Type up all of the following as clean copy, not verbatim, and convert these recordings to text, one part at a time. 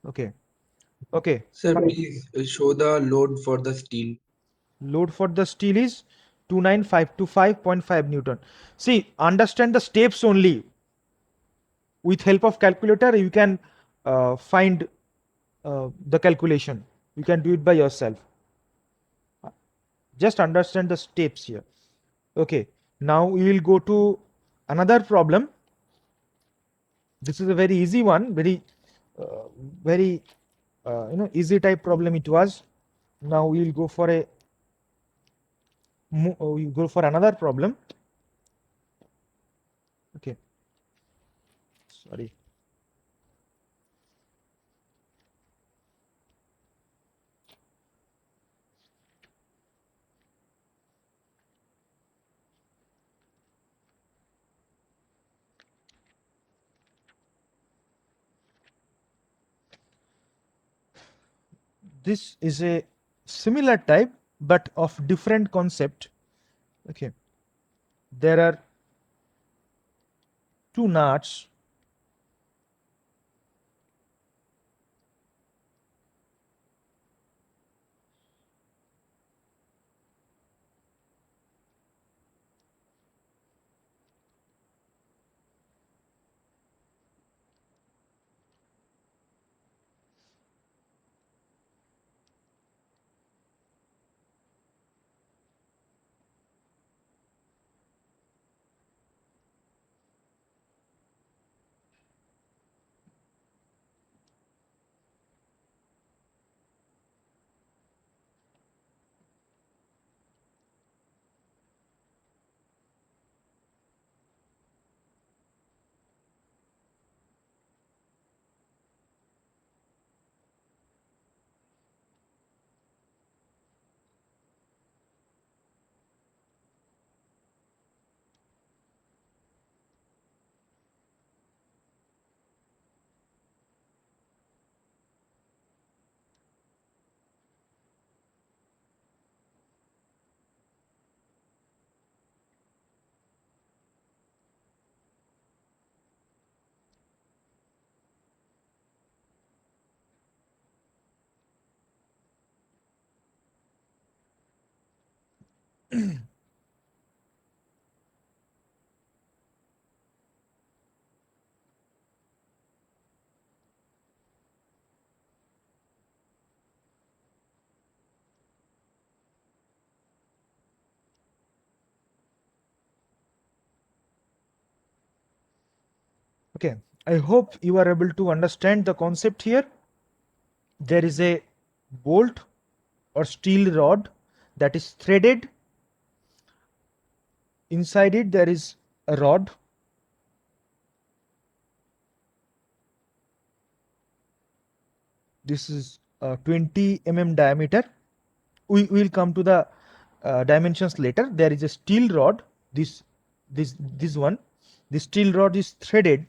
Okay. Okay. Sir, Fine. please show the load for the steel. Load for the steel is 29525.5 Newton. See, understand the steps only. With help of calculator, you can find the calculation. You can do it by yourself. Just understand the steps here. Okay. Now we will go to another problem. This is a very easy one. Uh, very easy type problem it was. Now we will go for we go for another problem. Okay. Sorry. This is a similar type but of different concept. Okay, there are two nuts. Okay, I hope you are able to understand the concept here. There is a bolt or steel rod that is threaded. Inside it there is a rod. This is 20 diameter. We will come to the dimensions later. There is a steel rod. This one. The steel rod is threaded,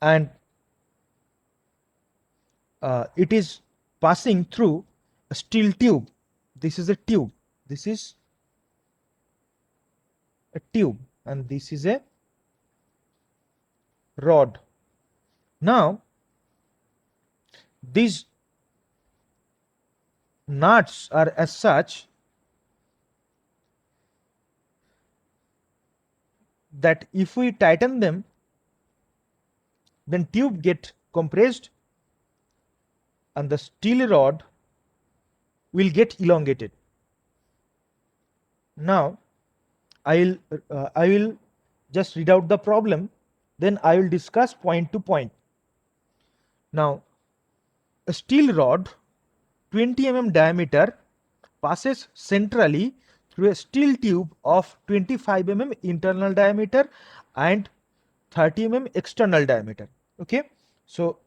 and it is passing through a steel tube. This is a tube. This is a tube, and this is a rod. Now these nuts are as such that if we tighten them, then tube get compressed and the steel rod will get elongated. Now I will just read out the problem, then I will discuss point to point. Now a steel rod 20 diameter passes centrally through a steel tube of 25 internal diameter and 30 external diameter. Okay, so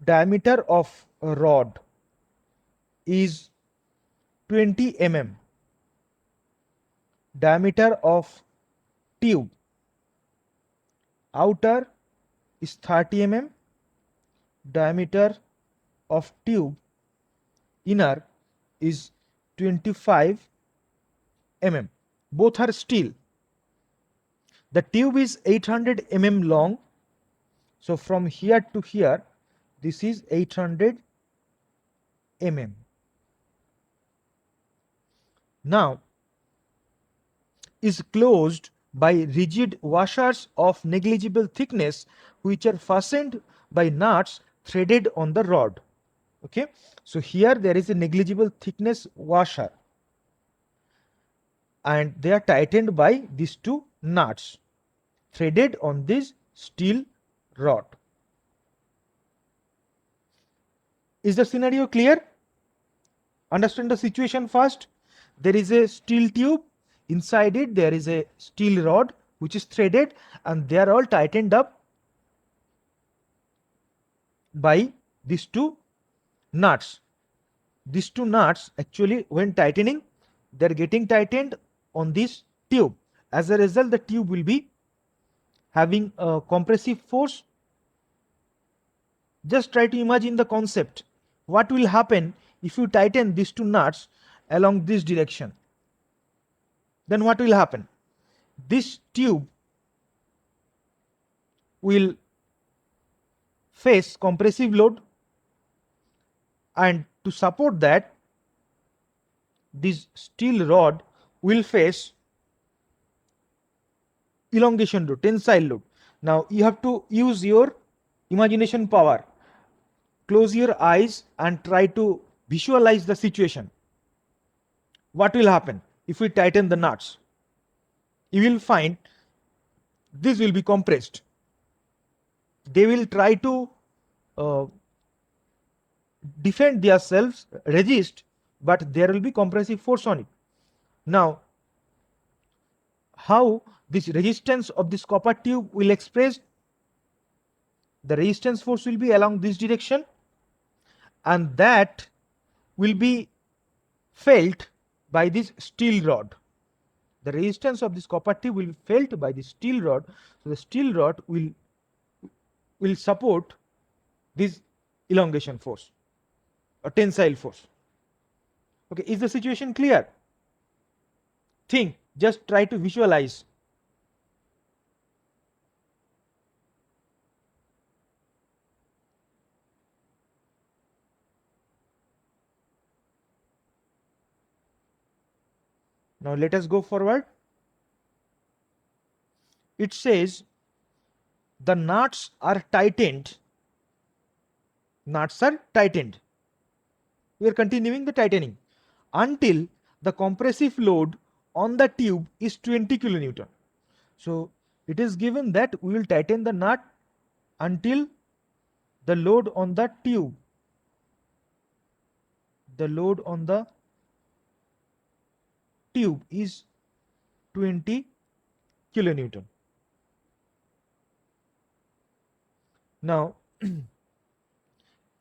diameter of a rod is 20 diameter of tube, outer is 30 diameter of tube, inner is 25 both are steel. The tube is 800 long, so from here to here This is 800 mm. Now is closed by rigid washers of negligible thickness which are fastened by nuts threaded on the rod. Okay, so here there is a negligible thickness washer and they are tightened by these two nuts threaded on this steel rod. Is the scenario clear? Understand the situation first. There is a steel tube, inside it there is a steel rod which is threaded and they are all tightened up by these two nuts. These two nuts actually when tightening, they are getting tightened on this tube. As a result, the tube will be having a compressive force. Just try to imagine the concept. What will happen if you tighten these two nuts along this direction? Then what will happen? This tube will face compressive load, and to support that, this steel rod will face elongation load, tensile load. Now you have to use your imagination power. Close your eyes and try to visualize the situation. What will happen if we tighten the nuts? You will find this will be compressed. They will try to uh, defend themselves, resist, but there will be compressive force on it. Now, how this resistance of this copper tube will express? The resistance force will be along this direction, and that will be felt by this steel rod. The resistance of this copper tube will be felt by the steel rod. So the steel rod will support this elongation force or tensile force. Okay, is the situation clear? Think, just try to visualize. Now let us go forward. It says the nuts are tightened. Nuts are tightened. We are continuing the tightening until the compressive load on the tube is 20 kilonewton. So it is given that we will tighten the nut until the load on the tube, is 20 kilonewton. Now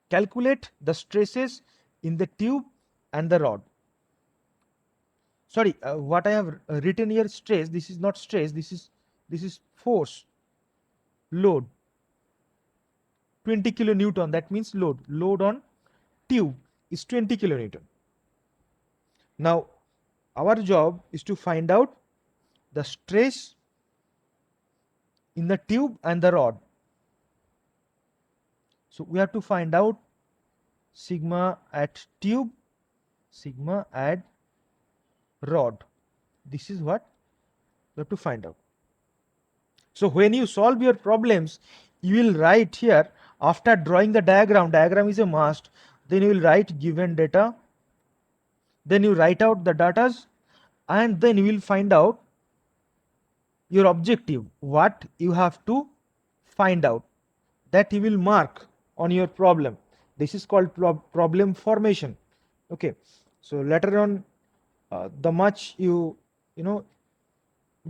calculate the stresses in the tube and the rod. Sorry, what I have written here stress, this is not stress, this is force, load. 20 kilonewton, that means load on tube is 20 kilonewton. Now our job is to find out the stress in the tube and the rod. So we have to find out sigma at tube, sigma at rod. This is what we have to find out. So when you solve your problems, you will write here, after drawing the diagram is a must, then you will write given data, then you write out the datas, and then you will find out your objective, what you have to find out, that you will mark on your problem. This is called problem formation. Okay, so later on, the much you know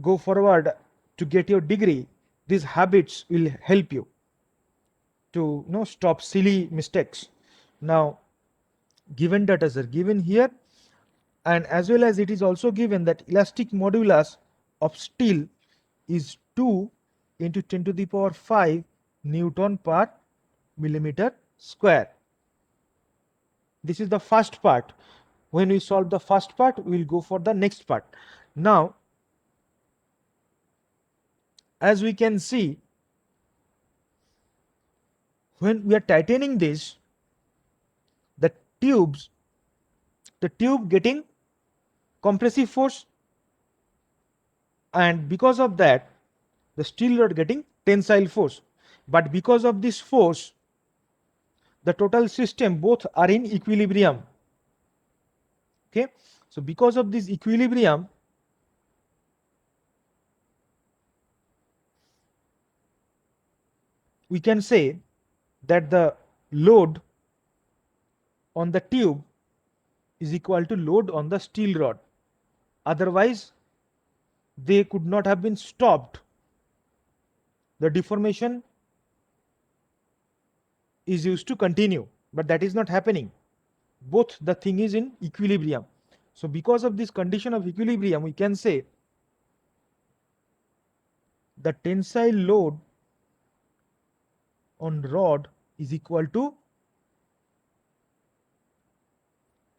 go forward to get your degree, these habits will help you to stop silly mistakes. Now given data are given here, and as well as it is also given that elastic modulus of steel is 2 into 10 to the power 5 Newton per millimeter square. This is the first part. When we solve the first part, we will go for the next part. Now as we can see, when we are tightening this, the tubes, the tube getting compressive force, and because of that the steel rod getting tensile force. But because of this force, the total system both are in equilibrium. Okay, so because of this equilibrium, we can say that the load on the tube is equal to load on the steel rod. Otherwise they could not have been stopped. The deformation is used to continue, but that is not happening. Both the thing is in equilibrium. So because of this condition of equilibrium, we can say the tensile load on rod is equal to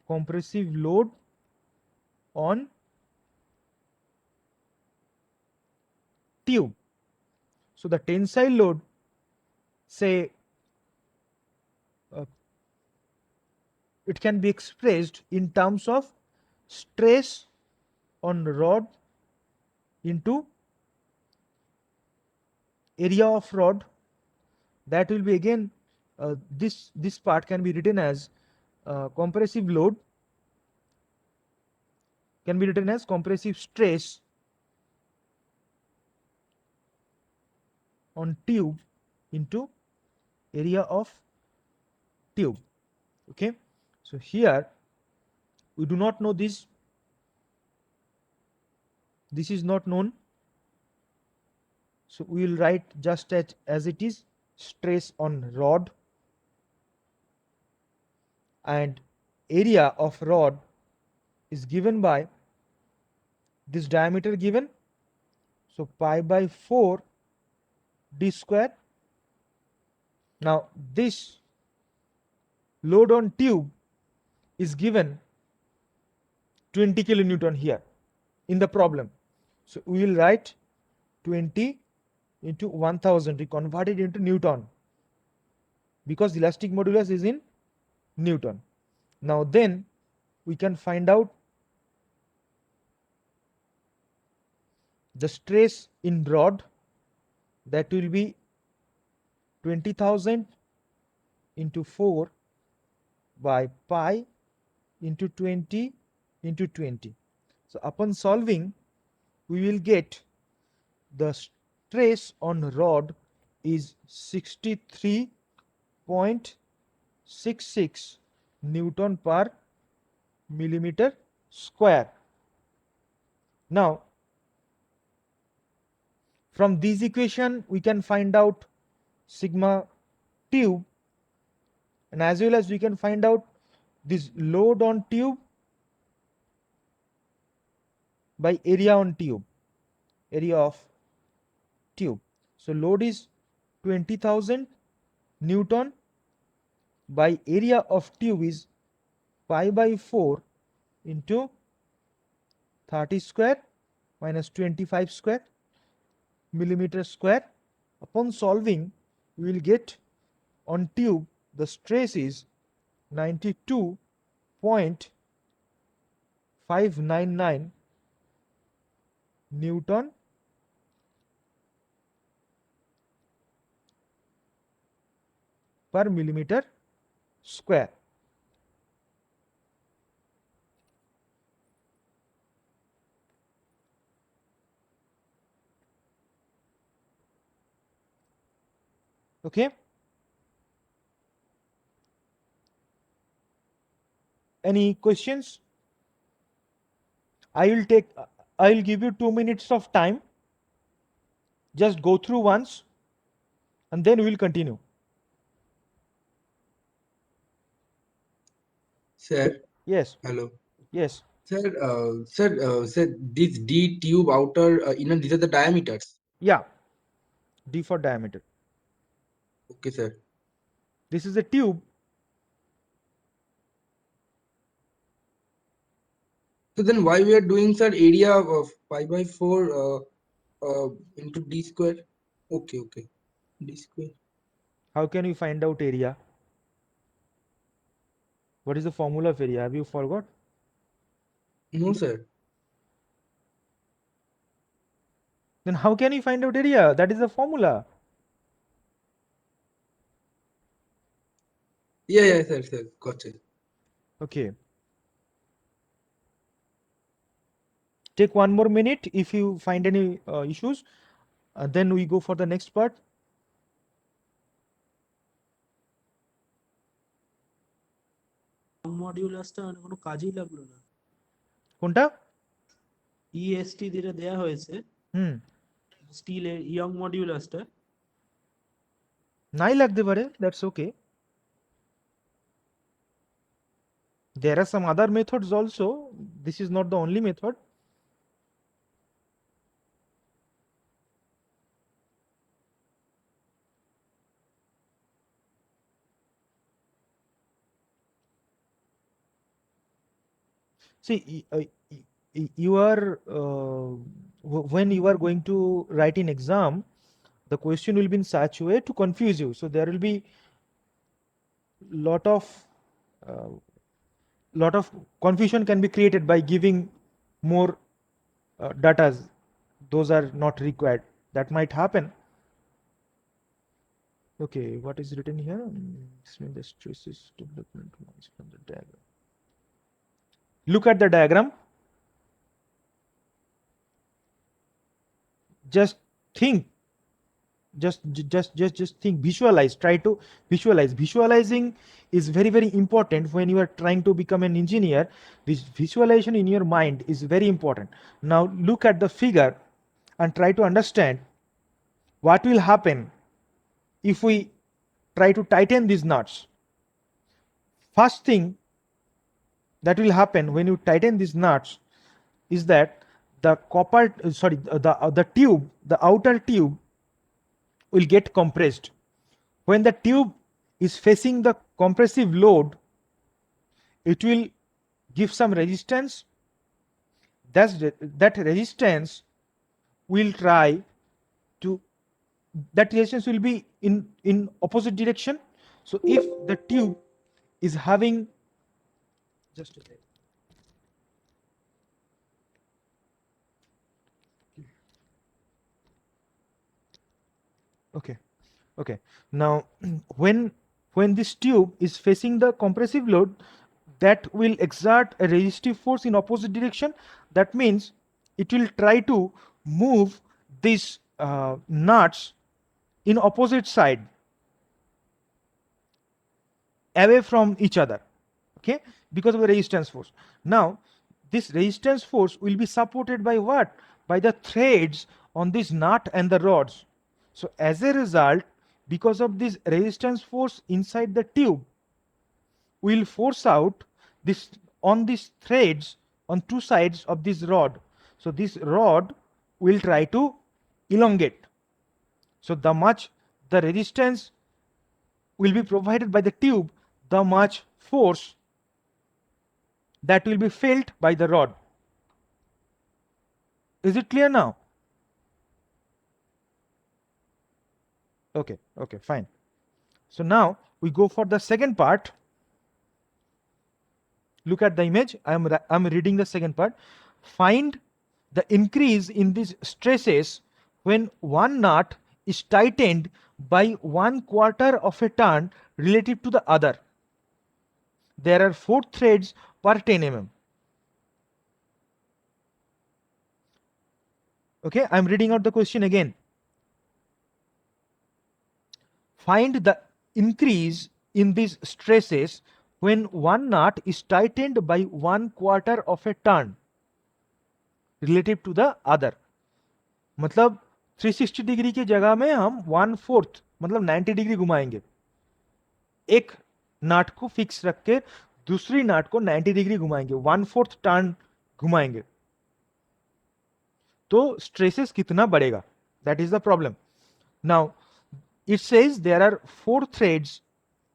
compressive load on tube. So the tensile load, say, uh, it can be expressed in terms of stress on rod into area of rod. That will be again, this part can be written as compressive load, can be written as compressive stress on tube into area of tube. Okay, so here we do not know this, this is not known, so we will write just as it is, stress on rod, and area of rod is given by this diameter given, so pi by 4 d square. Now this load on tube is given 20 kilonewton here in the problem, so we will write 20 into 1000, we convert it into Newton because elastic modulus is in Newton. Now then we can find out the stress in rod, that will be 20,000 into 4 by pi into 20 into 20. So upon solving, we will get the stress on rod is 63.66 Newton per millimeter square. Now from this equation we can find out sigma tube, and as well as we can find out this load on tube by area on tube, area of tube. So load is 20,000 Newton by area of tube is pi by 4 into 30 square minus 25 square millimeter square. Upon solving, we will get on tube the stress is 92.599 Newton per millimeter square. Okay, any questions? I will give you 2 minutes of time, just go through once and then we will continue. Sir, Yes, hello. yes, Sir, this D tube outer inner, these are the diameters. yeah, D for diameter. Okay, sir. This is a tube. So then why we are doing, sir, area of pi by 4 into D square? Okay, okay. D square. How can you find out area? What is the formula of area? Have you forgot? No, sir. Then how can you find out area? That is the formula. Yeah, sir. Gotcha. Okay. Take 1 more minute if you find any issues. Then we go for the next part. মডিউলাসটা মানে কোনো কাজেই লাগলো না। কোনটা? EST যেটা দেয়া হয়েছে হুম, স্টিলের ইয়ং মডিউলাসটা, নাই লাগতে পারে, that's okay. There are some other methods also. This is not the only method. See, you are when you are going to write in exam, the question will be in such a way to confuse you. So there will be lot of uh, lot of confusion can be created by giving more datas. Those are not required. That might happen. Okay, what is written here? Explain the stresses development lines from the diagram. Look at the diagram. Just think. Just think. Visualize. Try to visualize. Visualizing is very important when you are trying to become an engineer. This visualization in your mind is very important. Now look at the figure and try to understand what will happen if we try to tighten these nuts. First thing that will happen when you tighten these nuts is that the copper sorry the tube, the outer tube will get compressed. When the tube is facing the compressive load, it will give some resistance. That resistance will try to that resistance will be in opposite direction. So if the tube is having just a second. Okay, now when this tube is facing the compressive load, that will exert a resistive force in opposite direction. That means it will try to move these nuts in opposite side away from each other, okay, because of the resistance force. Now this resistance force will be supported by what? By the threads on this nut and the rods. So as a result, because of this resistance force inside the tube, will force out this on these threads on two sides of this rod. So this rod will try to elongate. So the much the resistance will be provided by the tube, the much force that will be felt by the rod. Is it clear now? Okay, fine. So now we go for the second part. Look at the image. I'm reading the second part. Find the increase in these stresses when one nut is tightened by 1/4 of a turn relative to the other. There are 4 threads per 10 mm. Okay, I'm reading out the question again. Find the increase in these stresses when one nut is tightened by 1/4 of a turn relative to the other. मतलब 360 degree की जगह में हम 1/4 मतलब 90 degree घुमाएंगे. एक नाट को fix रख के दूसरी नाट को 90 डिग्री घुमाएंगे, 1/4 टर्न घुमाएंगे, तो स्ट्रेसेस कितना बढ़ेगा? That is the problem. Now it says there are 4 threads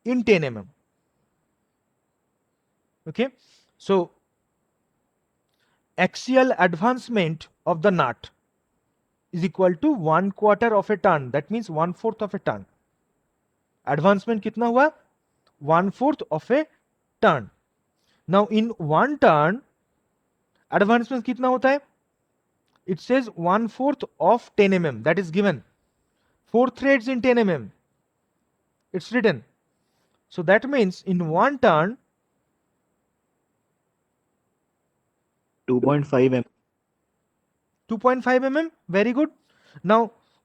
in 10 mm. Okay, so axial advancement of the nut is equal to 1/4 of a turn. That means 1/4 of a turn. Advancement कितना हुआ, 1/4 of A turn. Now in 1 turn advancement कितना होता है, it says 1/4 of 10 mm, that is given. 4 threads in 10 mm, it's written. So that means in 1 turn 2.5 mm. 2.5 mm, very good. Now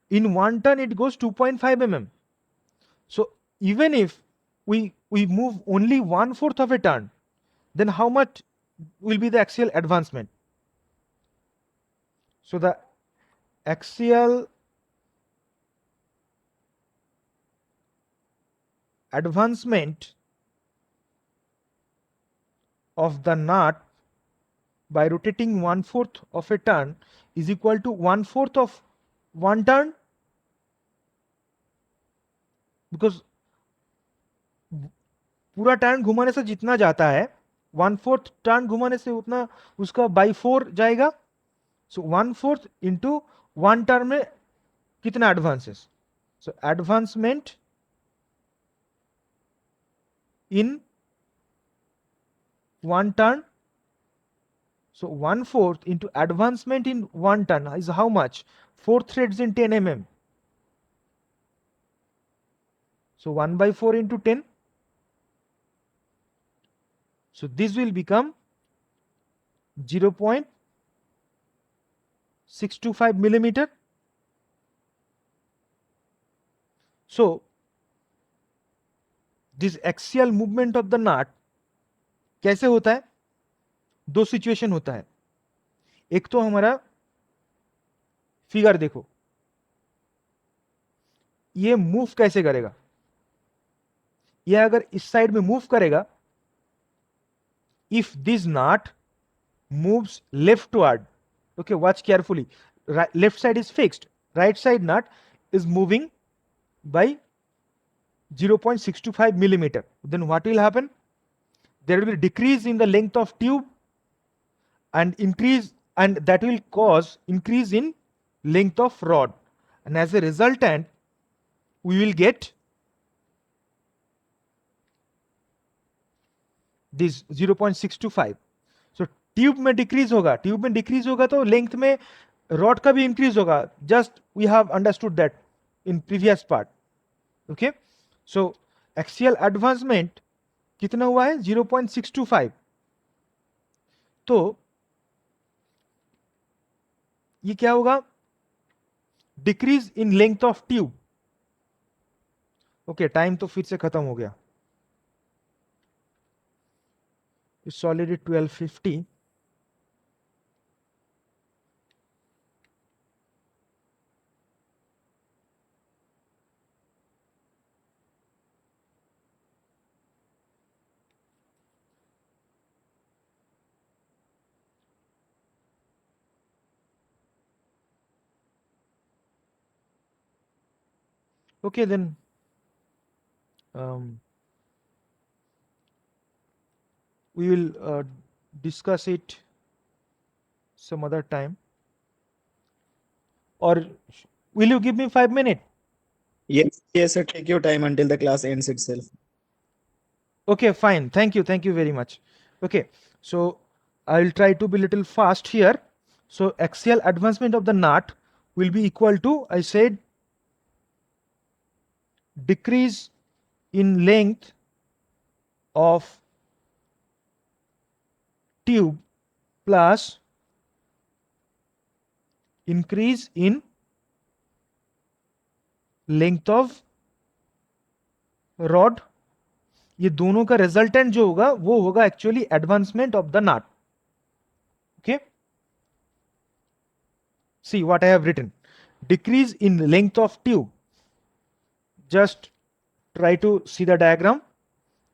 in 1 turn it goes 2.5 mm. So even if we move only 1/4 of a turn, then how much will be the axial advancement? So the axial advancement of the nut by rotating 1/4 of a turn is equal to 1/4 of 1 turn, because पूरा turn घुमाने से जितना जाता है 1/4 turn घुमाने से उतना उसका बाई 4 जाएगा. सो 1/4 इंटू 1 टर्न में कितना advances, so advancement in 1 turn, so 1/4 into advancement in 1 turn is how much, 4 threads in 10 mm. So 1/4 into 10, so this will become 0.625 millimeter. So this axial movement of the nut कैसे होता है, दो situation होता है. एक तो हमारा figure देखो, ये मूव कैसे करेगा, ये अगर इस साइड में मूव करेगा, if this not moves leftward, okay, watch carefully, left side is fixed, right side nut is moving by 0.625 millimeter, then what will happen, there will be decrease in the length of tube and increase, and that will cause increase in length of rod, and as a resultant we will get this 0.625. so tube में decrease होगा, tube में decrease होगा तो length में rod का भी increase होगा, just we have understood that in previous part. Okay, so axial advancement कितना हुआ है, 0.625. तो ये क्या होगा, decrease in length of tube. Okay, time तो फिर से खत्म हो गया, it's already 12:50. Okay, then we will discuss it some other time. Or will you give me 5 minutes? Yes, sir. Take your time until the class ends itself. Okay, fine. Thank you very much. Okay, so I'll try to be little fast here. So axial advancement of the nut will be equal to, I said, decrease in length of tube plus increase in length of rod. ये दोनों का resultant जो होगा वो होगा actually advancement of the nut. Okay, see what I have written, decrease in length of tube. Just try to see the diagram.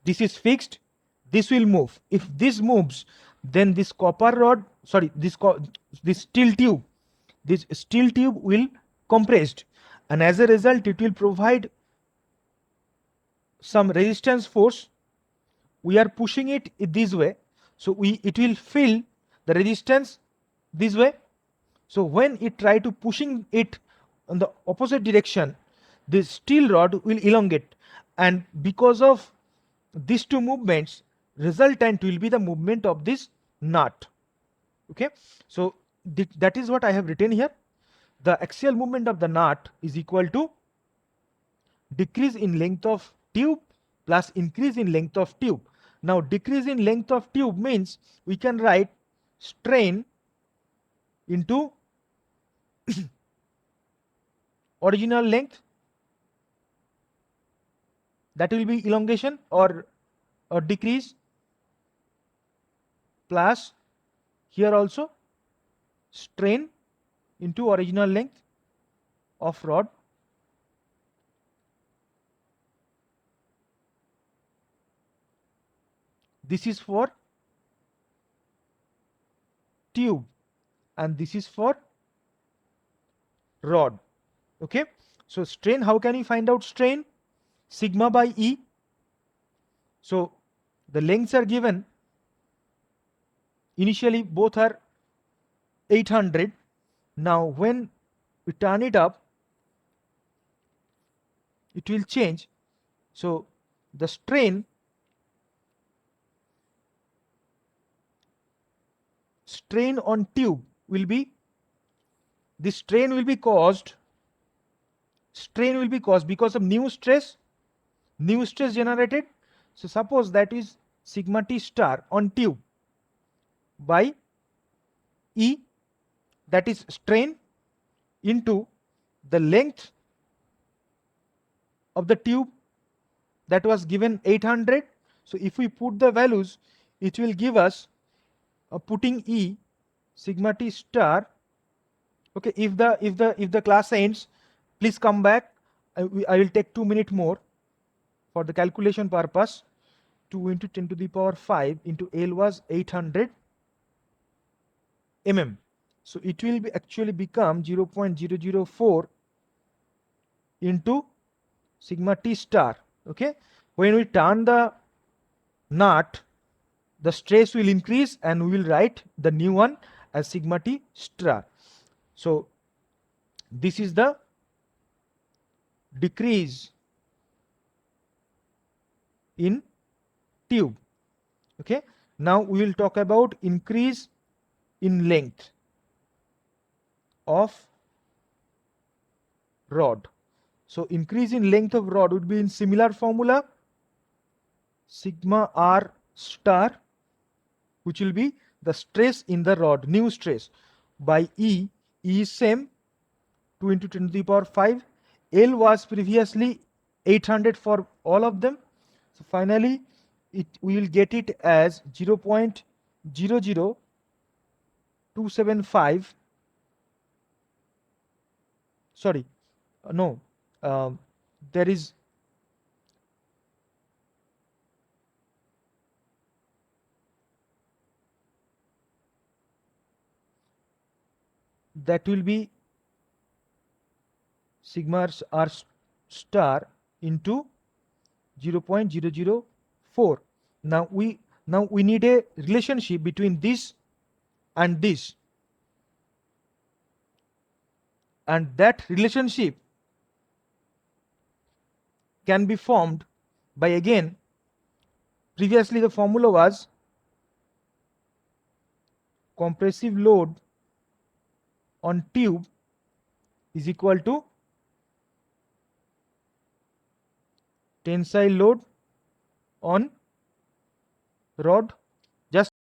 This is fixed, this will move. If this moves, then this copper rod, sorry, this steel tube will compressed, and as a result it will provide some resistance force. We are pushing it this way, so it will feel the resistance this way. So when it try to pushing it on the opposite direction, this steel rod will elongate, and because of these two movements, resultant will be the movement of this nut. Okay, so that is what I have written here. The axial movement of the nut is equal to decrease in length of tube plus increase in length of tube. Now decrease in length of tube means we can write strain into original length, that will be elongation or decrease, plus here also strain into original length of rod. This is for tube and this is for rod. Okay, so strain, how can we find out strain? Sigma by E. So the lengths are given, initially both are 800. Now when we turn it up, it will change. So the strain on tube will be, this strain will be caused because of new stress generated. So suppose that is sigma t star on tube by E, that is strain into the length of the tube that was given 800. So if we put the values, it will give us putting E sigma t star. Okay, if the class ends, please come back. I will take 2 minutes more for the calculation purpose. 2 into 10 to the power 5 into L was 800 mm. So it will be actually become 0.004 into sigma t star. Okay, when we turn the nut, the stress will increase and we will write the new one as sigma t star. So this is the decrease in tube. Okay, now we will talk about increase in length of rod. So increase in length of rod would be in similar formula, sigma r star, which will be the stress in the rod, new stress, by E. E is same, 2 into 10 to the power 5. L was previously 800 for all of them. So finally we will get it as 0.00275. Sorry, no, there is that will be sigma r star into 0.004. Now we need a relationship between this and this, and that relationship can be formed by, again, previously the formula was compressive load on tube is equal to tensile load on rod. Just